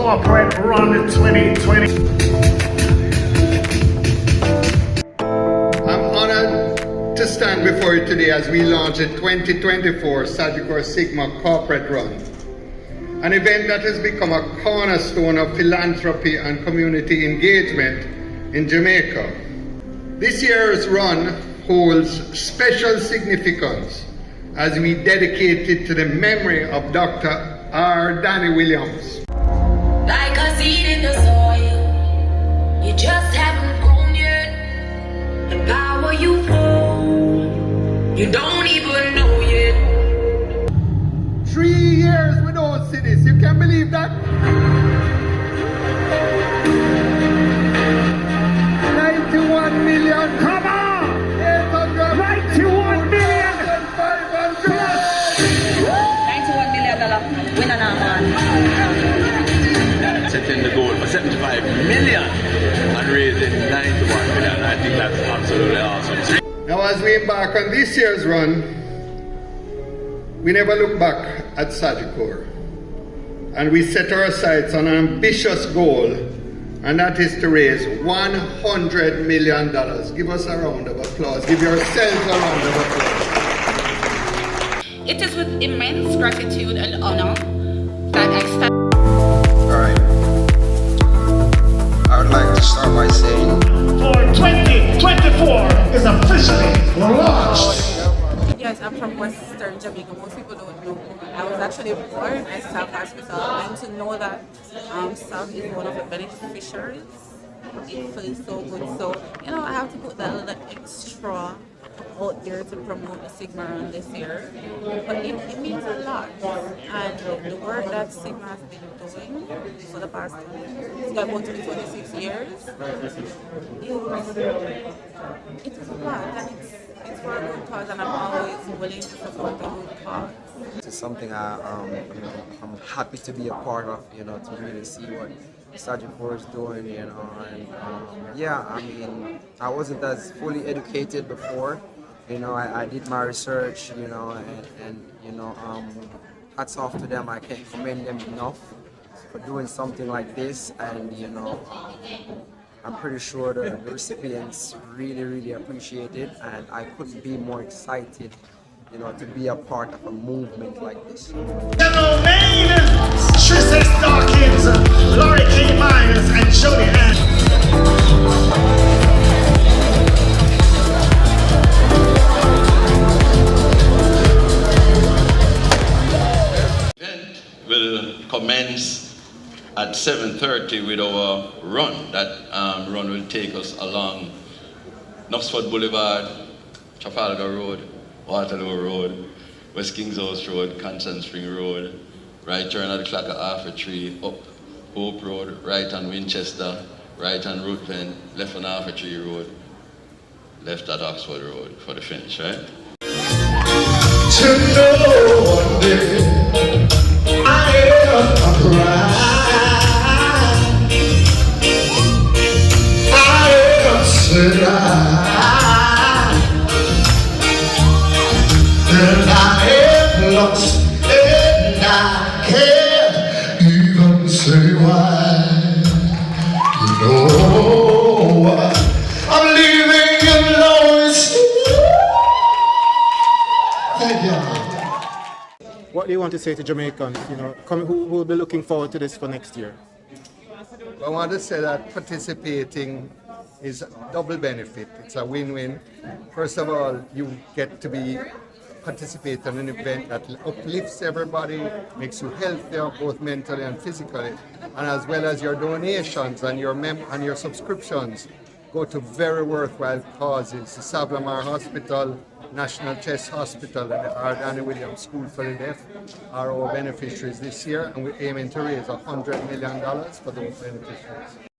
Corporate Run 2020. I'm honored to stand before you today as we launch the 2024 Sagicor Sigma Corporate Run, an event that has become a cornerstone of philanthropy and community engagement in Jamaica. This year's run holds special significance as we dedicate it to the memory of Dr. R. Danny Williams. Like a seed in the soil, you just haven't grown yet. The power you hold, you don't even know yet. 3 years without see this, you can believe that? 91 million, Come on! 800, 91 million! 500. $91 million winner now, man. Setting the goal for 75 million and raising 91 million. I think that's absolutely awesome. Now, as we embark on this year's run, we never look back at Sagicor, and we set our sights on an ambitious goal, and that is to raise $100 million. Give us a round of applause. Give yourselves a round of applause. It is with immense gratitude and honor that I stand. Alright. I would like to start by saying For 2024 is officially launched. Yes, I'm from Western Jamaica. Most people don't know. I was actually born at South Hospital, and to know that South is one of the beneficiaries, it feels so good. So, I have to put that little extra out there to promote the Sigma Run this year. But it means a lot. And the work that Sigma has been doing for the past 26 years, it is a lot. And it's for a good cause, and I'm always willing to support a good cause. it's something I'm happy to be a part of, to really see what Sagicor is doing, and yeah, I mean, I wasn't as fully educated before, I did my research, and hats off to them. I can't commend them enough for doing something like this, and I'm pretty sure the recipients really, really appreciate it, and I couldn't be more excited, to be a part of a movement like this. General Maine, Tristan Dawkins, Laurie K. Myers, and Jody Ann. Event will commence at 7:30 with our run. That run will take us along Knoxford Boulevard, Trafalgar Road, Waterloo Road, West Kings House Road, Constant Spring Road, right turn at the clock at half 3, up Hope Road, right on Winchester, right on Ruthven, left on half 3 Road, left at Oxford Road for the finish, right? To know one day I am a bride. I am sad. And I am lost, and I can't even say why. I'm leaving you lost. Thank you. What do you want to say to Jamaicans, who will be looking forward to this for next year? I want to say that participating is a double benefit. It's a win-win. First of all, you get to participate in an event that uplifts everybody, makes you healthier, both mentally and physically, and as well as your donations and your subscriptions go to very worthwhile causes. The Savlamar Hospital, National Chest Hospital, and the R. Danny Williams School for the Deaf are our beneficiaries this year, and we're aiming to raise $100 million for those beneficiaries.